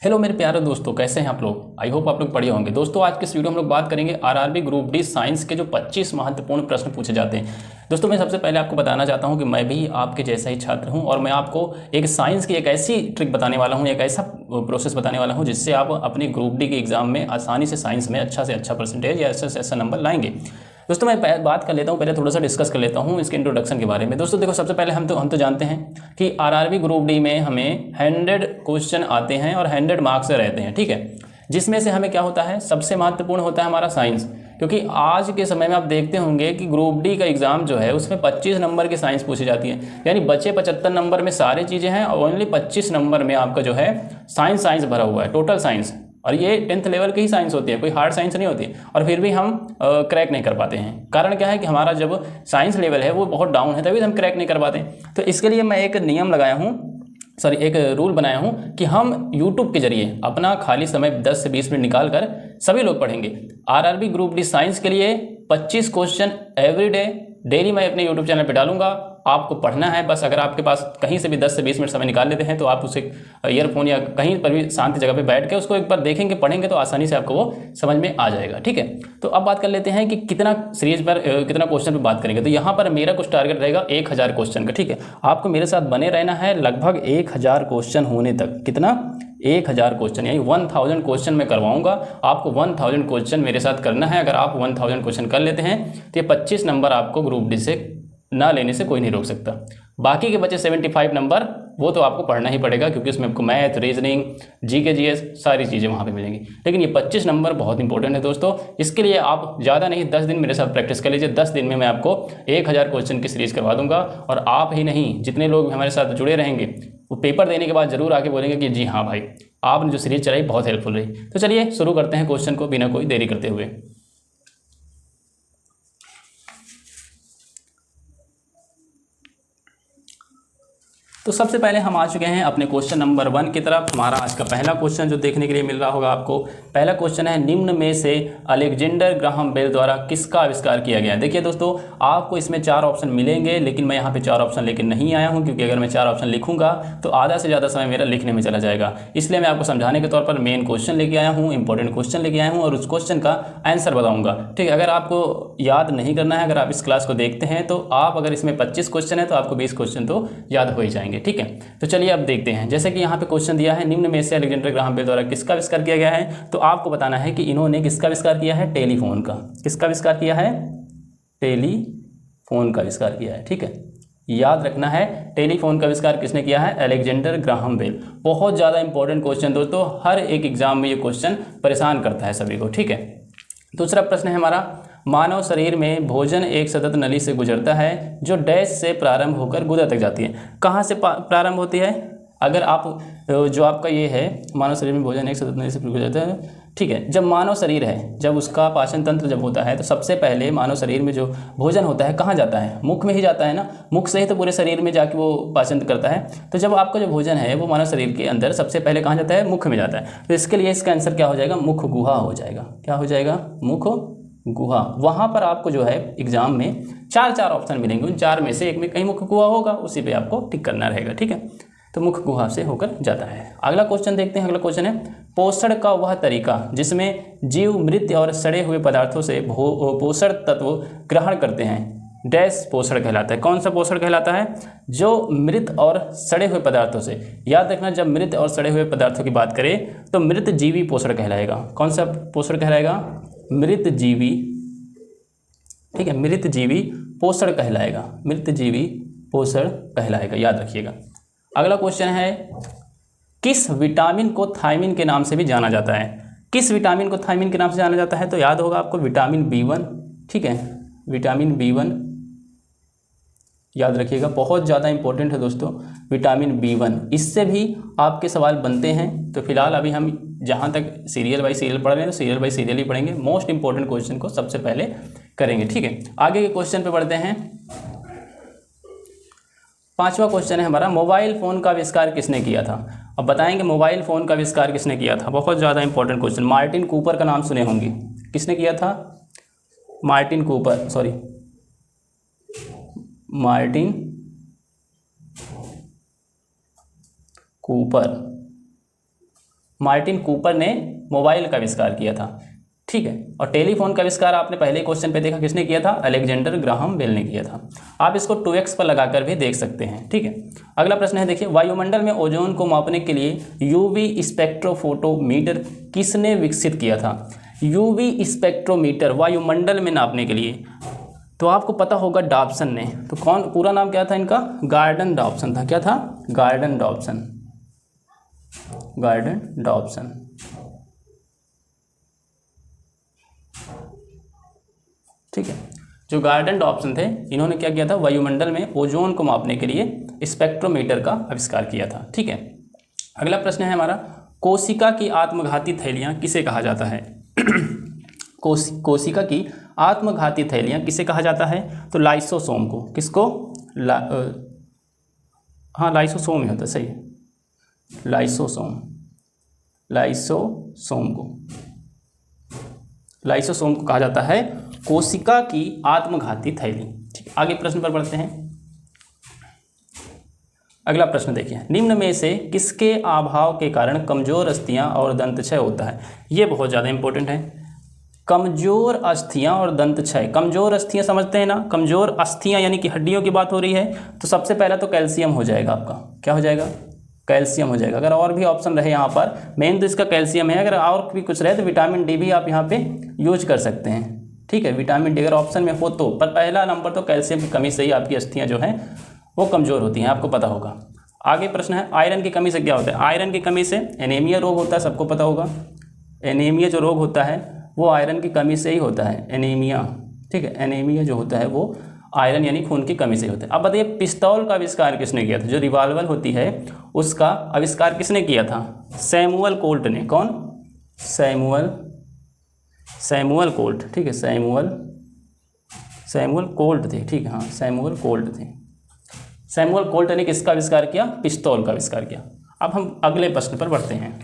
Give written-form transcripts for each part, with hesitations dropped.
Hello मेरे प्यारे दोस्तों, कैसे हैं आप लोग। आई होप आप लोग बढ़िया होंगे। दोस्तों आज के इस वीडियो में हम लोग बात करेंगे आरआरबी ग्रुप डी साइंस के जो 25 महत्वपूर्ण प्रश्न पूछे जाते हैं। दोस्तों मैं सबसे पहले आपको बताना चाहता हूं कि मैं भी आपके जैसा ही छात्र हूं और मैं आपको एक साइंस की एक ऐसी ट्रिक बताने वाला हूं, एक ऐसा प्रोसेस बताने वाला हूं जिससे आप अपनी ग्रुप डी के एग्जाम में आसानी से साइंस में अच्छा से अच्छा परसेंटेज या ऐसा से ऐसा नंबर लाएंगे। दोस्तों मैं बात कर लेता हूँ, पहले थोड़ा सा डिस्कस कर लेता हूँ इसके इंट्रोडक्शन के बारे में। दोस्तों देखो, सबसे पहले हम तो जानते हैं कि आरआरबी ग्रुप डी में हमें 100 क्वेश्चन आते हैं और 100 मार्क्स रहते हैं, ठीक है। जिसमें से हमें क्या होता है, सबसे महत्वपूर्ण होता है हमारा साइंस, क्योंकि आज के समय में आप देखते होंगे कि ग्रुप डी का एग्जाम जो है उसमें 25 नंबर की साइंस पूछी जाती है, यानी बचे 75 नंबर में सारी चीज़ें हैं और ओनली 25 नंबर में आपका जो है साइंस भरा हुआ है, टोटल साइंस। और ये 10th लेवल की ही साइंस होती है, कोई हार्ड साइंस नहीं होती। और फिर भी हम क्रैक नहीं कर पाते हैं। कारण क्या है कि हमारा जब साइंस लेवल है वो बहुत डाउन है, तभी हम क्रैक नहीं कर पाते। तो इसके लिए मैं एक नियम लगाया हूँ, एक रूल बनाया हूँ कि हम यूट्यूब के जरिए अपना खाली समय 10 से 20 मिनट निकाल कर सभी लोग पढ़ेंगे। आरआरबी ग्रुप डी साइंस के लिए 25 क्वेश्चन एवरी डे डेली मैं अपने यूट्यूब चैनल पे डालूंगा। आपको पढ़ना है बस। अगर आपके पास कहीं से भी 10 से 20 मिनट समय निकाल लेते हैं तो आप उसे ईयरफोन या कहीं पर भी शांति जगह पे बैठ के उसको एक बार देखेंगे, पढ़ेंगे तो आसानी से आपको वो समझ में आ जाएगा, ठीक है। तो अब बात कर लेते हैं कि कितना सीरीज पर कितना क्वेश्चन पर बात करेंगे। तो यहाँ पर मेरा कुछ टारगेट रहेगा 1000 क्वेश्चन का, ठीक है। आपको मेरे साथ बने रहना है लगभग 1000 क्वेश्चन होने तक। कितना? 1000 क्वेश्चन, यानी 1000 क्वेश्चन मैं करवाऊंगा। आपको 1000 क्वेश्चन मेरे साथ करना है। अगर आप 1000 क्वेश्चन कर लेते हैं तो ये 25 नंबर आपको ग्रुप डी से ना लेने से कोई नहीं रोक सकता। बाकी के बचे 75 नंबर वो तो आपको पढ़ना ही पड़ेगा, क्योंकि उसमें आपको मैथ, रीजनिंग, जीके, जीएस सारी चीज़ें वहाँ पे मिलेंगी। लेकिन ये 25 नंबर बहुत इंपॉर्टेंट है दोस्तों। इसके लिए आप ज़्यादा नहीं 10 दिन मेरे साथ प्रैक्टिस कर लीजिए। 10 दिन में मैं आपको 1000 क्वेश्चन की सीरीज करवा दूंगा। और आप ही नहीं, जितने लोग हमारे साथ जुड़े रहेंगे वो पेपर देने के बाद जरूर आके बोलेंगे कि जी हाँ भाई, आपने जो सीरीज चलाई बहुत हेल्पफुल रही। तो चलिए शुरू करते हैं क्वेश्चन को बिना कोई देरी करते हुए। तो सबसे पहले हम आ चुके हैं अपने क्वेश्चन नंबर 1 की तरफ। हमारा आज का पहला क्वेश्चन जो देखने के लिए मिल रहा होगा आपको, पहला क्वेश्चन है, निम्न में से अलेक्जेंडर ग्राहम बेल द्वारा किसका आविष्कार किया गया। देखिए दोस्तों, आपको इसमें 4 ऑप्शन मिलेंगे, लेकिन मैं यहाँ पे 4 ऑप्शन लेकर नहीं आया हूँ, क्योंकि अगर मैं 4 ऑप्शन लिखूंगा तो आधा से ज़्यादा समय मेरा लिखने में चला जाएगा। इसलिए मैं आपको समझाने के तौर पर मेन क्वेश्चन लेके आया हूँ, इंपॉर्टेंट क्वेश्चन लेके आया हूँ और उस क्वेश्चन का आंसर बताऊँगा, ठीक है। अगर आपको याद नहीं करना है, अगर आप इस क्लास को देखते हैं तो आप, अगर इसमें 25 क्वेश्चन है तो आपको 20 क्वेश्चन तो याद हो ही जाएंगे, ठीक है। तो चलिए अब देखते हैं। जैसे कि यहाँ पे क्वेश्चन दिया है, निम्न में से अलेक्जेंडर ग्राहम बेल द्वारा किसका आविष्कार किया गया है। तो आपको बताना है कि इन्होंने किसका आविष्कार किया है, टेलीफोन का। किसका आविष्कार किया है? टेलीफोन का आविष्कार किया है, ठीक है। याद रखना है, टेलीफोन का आविष्कार किसने किया है? Alexander Graham Bell. बहुत ज़्यादा इंपॉर्टेंट क्वेश्चन दोस्तों, हर एक एग्जाम में ये क्वेश्चन परेशान करता है सभी को, ठीक है। दूसरा प्रश्न है हमारा, मानव शरीर में भोजन एक सतत नली से गुजरता है जो डैश से प्रारंभ होकर गुदा तक जाती है। कहाँ से प्रारंभ होती है? अगर आप जो आपका ये है, मानव शरीर में भोजन एक सतत नली से गुजरता है, ठीक है। जब मानव शरीर है, जब उसका पाचन तंत्र जब होता है तो सबसे पहले मानव शरीर में जो भोजन होता है कहाँ जाता है? मुख में ही जाता है ना। मुख से ही तो पूरे शरीर में जाके वो पाचन करता है। तो जब आपका जो भोजन है वो मानव शरीर के अंदर सबसे पहले कहाँ जाता है? मुख में जाता है। तो इसके लिए इसका आंसर क्या हो जाएगा? मुख गुहा हो जाएगा। क्या हो जाएगा? मुख गुहा। वहाँ पर आपको जो है एग्जाम में 4 ऑप्शन मिलेंगे, उन 4 में से एक में कहीं मुख गुहा होगा, उसी पे आपको टिक करना रहेगा, ठीक है। तो मुख गुहा से होकर जाता है। अगला क्वेश्चन देखते हैं। अगला क्वेश्चन है, पोषण का वह तरीका जिसमें जीव मृत और सड़े हुए पदार्थों से पोषण तत्व ग्रहण करते हैं, डैश पोषण कहलाता है। कौन सा पोषण कहलाता है? जो मृत और सड़े हुए पदार्थों से। याद रखना, जब मृत और सड़े हुए पदार्थों की बात करें तो मृत जीवी पोषण कहलाएगा। कौन सा पोषण कहलाएगा? मृत जीवी, ठीक है। मृत जीवी पोषण कहलाएगा, मृत जीवी पोषण कहलाएगा, याद रखिएगा। अगला क्वेश्चन है, किस विटामिन को थायमिन के नाम से भी जाना जाता है? किस विटामिन को थायमिन के नाम से जाना जाता है? तो याद होगा आपको, विटामिन B1, ठीक है। विटामिन B1 याद रखिएगा, बहुत ज़्यादा इंपॉर्टेंट है दोस्तों, विटामिन B1। इससे भी आपके सवाल बनते हैं। तो फिलहाल अभी हम जहाँ तक सीरियल बाई सीरियल पढ़ रहे हैं तो सीरियल बाई सीरियल ही पढ़ेंगे। मोस्ट इंपॉर्टेंट क्वेश्चन को सबसे पहले करेंगे, ठीक है। आगे के क्वेश्चन पे बढ़ते हैं। 5वां क्वेश्चन है हमारा, मोबाइल फ़ोन का आविष्कार किसने किया था। अब बताएंगे मोबाइल फ़ोन का आविष्कार किसने किया था। बहुत ज़्यादा इंपॉर्टेंट क्वेश्चन। मार्टिन कूपर का नाम सुने होंगे। किसने किया था? Martin Cooper, Martin Cooper. Martin Cooper ने मोबाइल का आविष्कार किया था, ठीक है। और टेलीफोन का आविष्कार आपने पहले क्वेश्चन पे देखा किसने किया था, अलेक्जेंडर ग्राहम बेल ने किया था। आप इसको 2x पर लगाकर भी देख सकते हैं, ठीक है। अगला प्रश्न है, देखिए, वायुमंडल में ओजोन को मापने के लिए यूवी स्पेक्ट्रोफोटोमीटर किसने विकसित किया था। यूवी स्पेक्ट्रोमीटर वायुमंडल में नापने के लिए तो आपको पता होगा डॉप्सन ने। तो कौन, पूरा नाम क्या था इनका, गार्डन डॉप्सन था। क्या था, गार्डन डॉप्सन, गार्डन डॉप्सन, ठीक है। जो गार्डन डॉप्सन थे, इन्होंने क्या किया था, वायुमंडल में ओजोन को मापने के लिए स्पेक्ट्रोमीटर का आविष्कार किया था, ठीक है। अगला प्रश्न है हमारा, कोशिका की आत्मघाती थैलियाँ किसे कहा जाता है। कोशिका की आत्मघाती थैलियाँ किसे कहा जाता है, तो लाइसोसोम को। किसको, हाँ लाइसोसोम ही होता है, सही है, लाइसोसोम, लाइसोसोम को, लाइसोसोम को कहा जाता है कोशिका की आत्मघाती थैली, ठीक। आगे प्रश्न पर बढ़ते हैं। अगला प्रश्न देखिए, निम्न में से किसके अभाव के कारण कमजोर अस्थियां और दंतक्षय होता है। ये बहुत ज़्यादा इंपॉर्टेंट है, कमजोर अस्थियां और दंतक्षय। कमजोर अस्थियां समझते हैं ना, कमजोर अस्थियां यानी कि हड्डियों की बात हो रही है, तो सबसे पहला तो कैल्शियम हो जाएगा आपका। क्या हो जाएगा, कैल्शियम हो जाएगा। अगर और भी ऑप्शन रहे यहाँ पर, मेन तो इसका कैल्शियम है, अगर और भी कुछ रहे तो विटामिन डी भी आप यहाँ पे यूज कर सकते हैं, ठीक है। विटामिन डी अगर ऑप्शन में हो तो, पर पहला नंबर तो कैल्शियम की कमी से ही आपकी अस्थियाँ जो हैं वो कमज़ोर होती हैं, आपको पता होगा। आगे प्रश्न है, आयरन की कमी से क्या होता है। आयरन की कमी से एनीमिया रोग होता है, सबको पता होगा। एनीमिया जो रोग होता है वो आयरन की कमी से ही होता है, एनीमिया, ठीक है। एनीमिया जो होता है वो आयरन यानी खून की कमी से होता है। अब बताइए, पिस्तौल का आविष्कार किसने किया था। जो रिवाल्वर होती है उसका आविष्कार किसने किया था, सैमुअल कोल्ट ने। कौन, सैमुअल कोल्ट, ठीक है। सैमुअल कोल्ट थे, ठीक है, हाँ सैमुअल कोल्ट थे। सैमुअल कोल्ट ने किसका आविष्कार किया, पिस्तौल का आविष्कार किया। अब हम अगले प्रश्न पर बढ़ते हैं।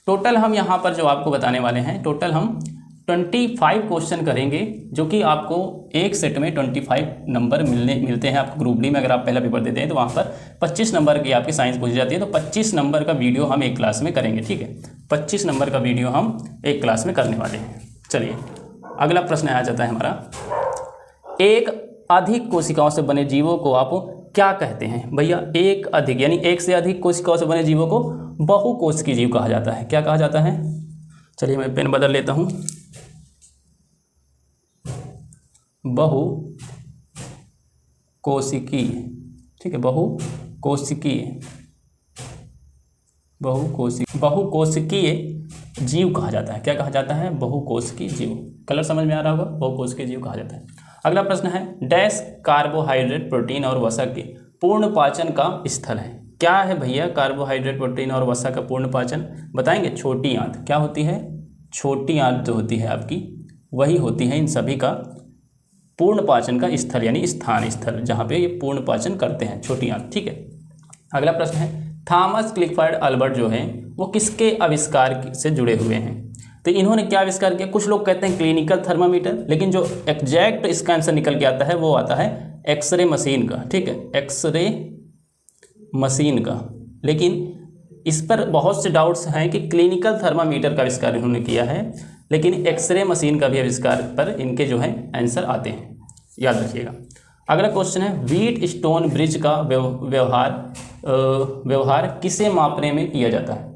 टोटल हम यहाँ पर जो आपको बताने वाले हैं, टोटल हम 25 क्वेश्चन करेंगे, जो कि आपको एक सेट में 25 नंबर मिलते हैं आपको। ग्रुप डी में अगर आप पहला पेपर देते हैं तो वहाँ पर 25 नंबर की आपकी साइंस पूछी जाती है, तो 25 नंबर का वीडियो हम एक क्लास में करेंगे, ठीक है। 25 नंबर का वीडियो हम एक क्लास में करने वाले हैं। चलिए अगला प्रश्न आ जाता है हमारा, एक अधिक कोशिकाओं से बने जीवों को आप क्या कहते हैं। भैया एक अधिक यानी एक से अधिक कोशिकाओं से बने जीवों को बहुकोशिकीय जीव कहा जाता है। क्या कहा जाता है, चलिए मैं पेन बदल लेता हूँ। बहुकोशिकीय, ठीक है, बहुकोशिकीय जीव कहा जाता है। क्या कहा जाता है, बहुकोशिकीय जीव। कलर समझ में आ रहा होगा, बहुकोशिकीय जीव कहा जाता है। अगला प्रश्न है, डैश कार्बोहाइड्रेट, प्रोटीन और वसा के पूर्ण पाचन का स्थल है। क्या है भैया कार्बोहाइड्रेट, प्रोटीन और वसा का पूर्ण पाचन, बताएंगे। छोटी आंत। क्या होती है, छोटी आंत जो होती है आपकी, वही होती है इन सभी का पूर्ण पाचन का स्थल, यानी स्थल जहाँ पे ये पूर्ण पाचन करते हैं, छोटी आंत, ठीक है। अगला प्रश्न है, थॉमस क्लिफर्ड अल्बर्ट जो हैं वो किसके आविष्कार से जुड़े हुए हैं। तो इन्होंने क्या आविष्कार किया, कुछ लोग कहते हैं क्लिनिकल थर्मामीटर, लेकिन जो एग्जैक्ट इसका आंसर निकल के आता है वो आता है एक्सरे मशीन का, ठीक है, एक्सरे मशीन का। लेकिन इस पर बहुत से डाउट्स हैं कि क्लिनिकल थर्मामीटर का आविष्कार इन्होंने किया है, लेकिन एक्सरे मशीन का भी आविष्कार पर इनके जो है आंसर आते हैं, याद रखिएगा। अगला क्वेश्चन है, व्हीट स्टोन ब्रिज का व्यवहार किसे मापने में किया जाता है।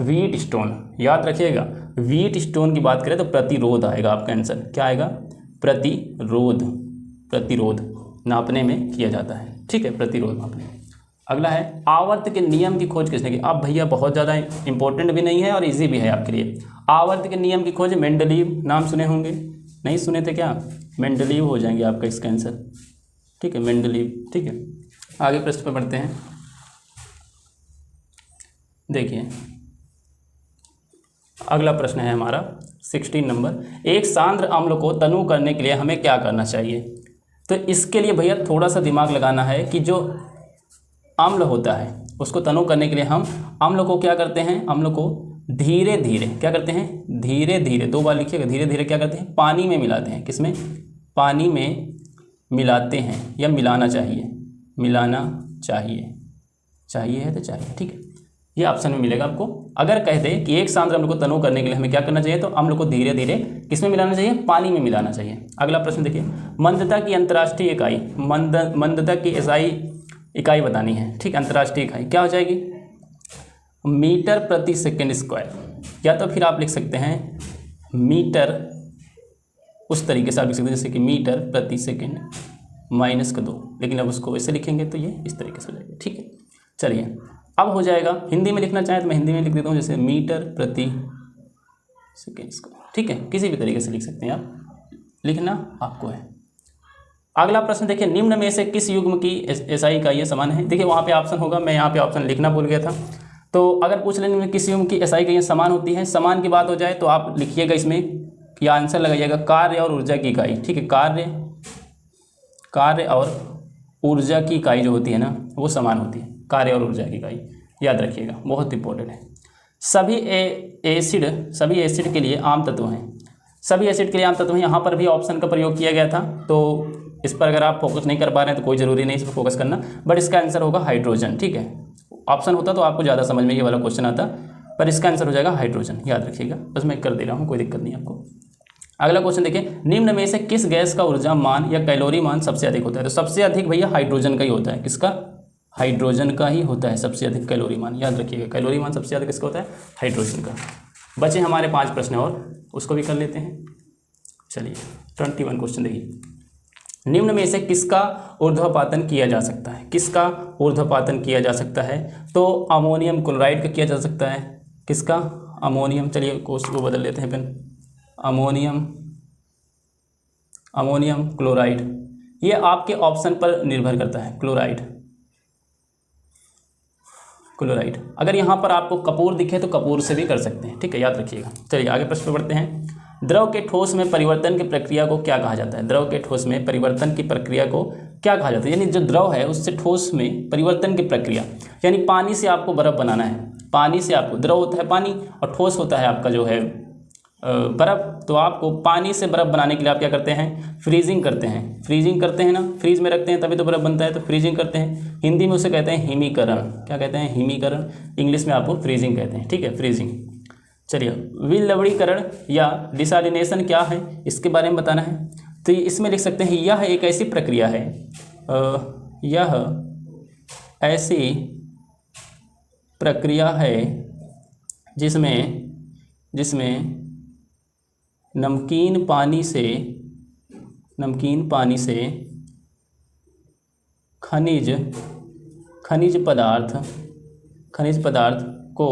व्हीट स्टोन, याद रखिएगा, व्हीट स्टोन की बात करें तो प्रतिरोध आएगा आपका आंसर। क्या आएगा, प्रतिरोध नापने में किया जाता है, ठीक है, प्रतिरोध नापने। अगला है, आवर्त के नियम की खोज किसने की। अब भैया बहुत ज़्यादा इंपॉर्टेंट भी नहीं है और इजी भी है आपके लिए। आवर्त के नियम की खोज मेंडलीव, नाम सुने होंगे, नहीं सुने थे क्या, मेंडलीव हो जाएंगे आपका इसका आंसर, ठीक है, मेंडलीव, ठीक है। आगे प्रश्न पर बढ़ते हैं। देखिए अगला प्रश्न है हमारा 16 नंबर, एक सांद्र अम्ल को तनु करने के लिए हमें क्या करना चाहिए। तो इसके लिए भैया थोड़ा सा दिमाग लगाना है कि जो अम्ल होता है उसको तनु करने के लिए हम अम्ल को क्या करते हैं, अम्ल को धीरे धीरे क्या करते हैं, धीरे धीरे, 2 बार लिखिएगा, धीरे धीरे क्या करते हैं, पानी में मिलाते हैं। किसमें, पानी में मिलाते हैं, या मिलाना चाहिए, चाहिए है तो चाहिए, ठीक है, ये ऑप्शन में मिलेगा आपको। अगर कह दे कि एक सांद्र अम्ल को तनु करने के लिए हमें क्या करना चाहिए, तो अम्ल को धीरे धीरे किस में मिलाना चाहिए, पानी में मिलाना चाहिए। अगला प्रश्न देखिए, मंदता की अंतर्राष्ट्रीय इकाई, मंदता की एसआई इकाई बतानी है, ठीक। अंतर्राष्ट्रीय इकाई क्या हो जाएगी, मीटर प्रति सेकेंड स्क्वायर, या तो फिर आप लिख सकते हैं मीटर, उस तरीके से आप लिख सकते हैं जैसे कि मीटर प्रति सेकेंड -2, लेकिन अब उसको वैसे लिखेंगे तो ये इस तरीके से हो जाएगा, ठीक है। चलिए अब हो जाएगा, हिंदी में लिखना चाहें तो मैं हिंदी में लिख देता हूँ, जैसे मीटर प्रति सेकेंड स्क्वायर, ठीक है। किसी भी तरीके से लिख सकते हैं आप, लिखना आपको है। अगला प्रश्न देखिए, निम्न में से किस युग्म की एसआई इकाई ये समान है। देखिए वहाँ पे ऑप्शन होगा, मैं यहाँ पे ऑप्शन लिखना भूल गया था। तो अगर पूछ लेने में किस युग्म की एसआई इकाई समान होती है, समान की बात हो जाए तो आप लिखिएगा इसमें या आंसर लगाइएगा कार्य और ऊर्जा की इकाई, ठीक है। कार्य और ऊर्जा की इकाई जो होती है ना वो समान होती है, कार्य और ऊर्जा की इकाई, याद रखिएगा, बहुत इंपॉर्टेंट है। सभी एसिड के लिए आम तत्व हैं, सभी एसिड के लिए आम तत्व हैं। यहाँ पर भी ऑप्शन का प्रयोग किया गया था, तो इस पर अगर आप फोकस नहीं कर पा रहे हैं तो कोई ज़रूरी नहीं इस पर फोकस करना, बट इसका आंसर होगा हाइड्रोजन, ठीक है। ऑप्शन होता तो आपको ज़्यादा समझ में ये वाला क्वेश्चन आता, पर इसका आंसर हो जाएगा हाइड्रोजन, याद रखिएगा। बस मैं कर दे रहा हूँ, कोई दिक्कत नहीं आपको। अगला क्वेश्चन देखिए, निम्न में से किस गैस का ऊर्जा मान या कैलोरी मान सबसे अधिक होता है। तो सबसे अधिक भैया हाइड्रोजन का ही होता है, किसका, हाइड्रोजन का ही होता है सबसे अधिक कैलोरी मान, याद रखिएगा। कैलोरी मान सबसे अधिक किसका होता है, हाइड्रोजन का। बचे हमारे 5 प्रश्न और उसको भी कर लेते हैं। चलिए 21 क्वेश्चन देखिए, निम्न में से किसका ऊर्ध्वपातन किया जा सकता है, किसका ऊर्ध्वपातन किया जा सकता है। तो अमोनियम क्लोराइड का किया जा सकता है, किसका, अमोनियम, चलिए क्वेश्चन को बदल लेते हैं पेन, अमोनियम क्लोराइड, ये आपके ऑप्शन पर निर्भर करता है। क्लोराइड अगर यहाँ पर आपको कपूर दिखे तो कपूर से भी कर सकते हैं, ठीक है, याद रखिएगा। चलिए आगे प्रश्न पे बढ़ते हैं। द्रव के ठोस में परिवर्तन की प्रक्रिया को क्या कहा जाता है। द्रव के ठोस में परिवर्तन की प्रक्रिया को क्या कहा जाता है, यानी जो द्रव है उससे ठोस में परिवर्तन की प्रक्रिया, यानी पानी से आपको बर्फ़ बनाना है, पानी से आपको, द्रव होता है पानी और ठोस होता है आपका जो है बर्फ़, तो आपको पानी से बर्फ़ बनाने के लिए आप क्या करते हैं, फ्रीजिंग करते हैं ना, फ्रीज में रखते हैं तभी तो बर्फ़ बनता है, तो फ्रीजिंग करते हैं। हिंदी में उसे कहते हैं हिमीकरण, क्या कहते हैं, हिमीकरण, इंग्लिश में आपको फ्रीजिंग कहते हैं, ठीक है, फ्रीजिंग। चलिए विलवणीकरण या डिसैलिनेशन क्या है, इसके बारे में बताना है। तो इसमें लिख सकते हैं, यह एक ऐसी प्रक्रिया है, यह ऐसी प्रक्रिया है जिसमें नमकीन पानी से खनिज पदार्थ को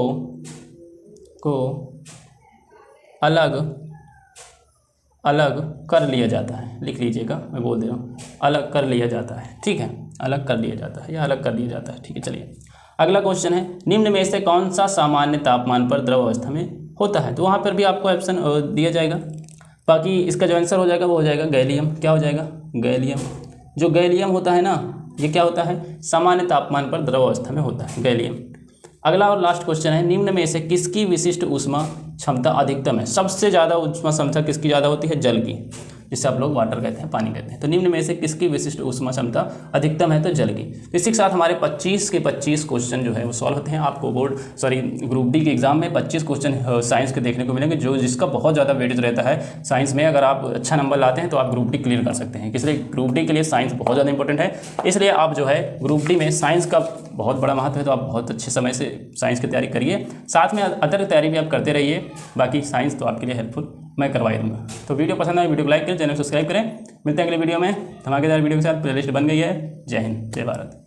अलग कर लिया जाता है। लिख लीजिएगा, मैं बोल दे रहा हूँ, अलग कर लिया जाता है, ठीक है, अलग कर लिया जाता है या अलग कर लिया जाता है, ठीक है। चलिए अगला क्वेश्चन है, निम्न में से कौन सा सामान्य तापमान पर द्रव अवस्था में होता है। तो वहाँ पर भी आपको ऑप्शन दिया जाएगा, बाकी इसका जो आंसर हो जाएगा वो हो जाएगा गैलियम। क्या हो जाएगा, गैलियम। जो गैलियम होता है ना, ये क्या होता है, सामान्य तापमान पर द्रव अवस्था में होता है, गैलियम। अगला और लास्ट क्वेश्चन है, निम्न में से किसकी विशिष्ट ऊष्मा क्षमता अधिकतम है। सबसे ज़्यादा ऊष्मा क्षमता किसकी ज़्यादा होती है, जल की, जिसे आप लोग वाटर कहते हैं, पानी कहते हैं। तो निम्न में से किसकी विशिष्ट ऊष्मा क्षमता अधिकतम है, तो जल की। तो इसी के साथ हमारे 25 के 25 क्वेश्चन जो है वो सॉल्व होते हैं। आपको ग्रुप डी के एग्जाम में 25 क्वेश्चन साइंस के देखने को मिलेंगे, जिसका बहुत ज़्यादा वेटेज रहता है साइंस में। अगर आप अच्छा नंबर लाते हैं तो आप ग्रुप डी क्लियर कर सकते हैं, इसलिए ग्रुप डी के लिए साइंस बहुत ज़्यादा इंपॉर्टेंट है। इसलिए आप जो है ग्रुप डी में साइंस का बहुत बड़ा महत्व है, तो आप बहुत अच्छे समय से साइंस की तैयारी करिए, साथ में अदर तैयारी भी आप करते रहिए। बाकी साइंस तो आपके लिए हेल्पफुल मैं करवा दूँगा। तो वीडियो पसंद आए वीडियो को लाइक करें, चैनल सब्सक्राइब करें। मिलते हैं अगले वीडियो में धमाकेदार वीडियो के साथ। प्लेलिस्ट बन गई है। जय हिंद, जय भारत।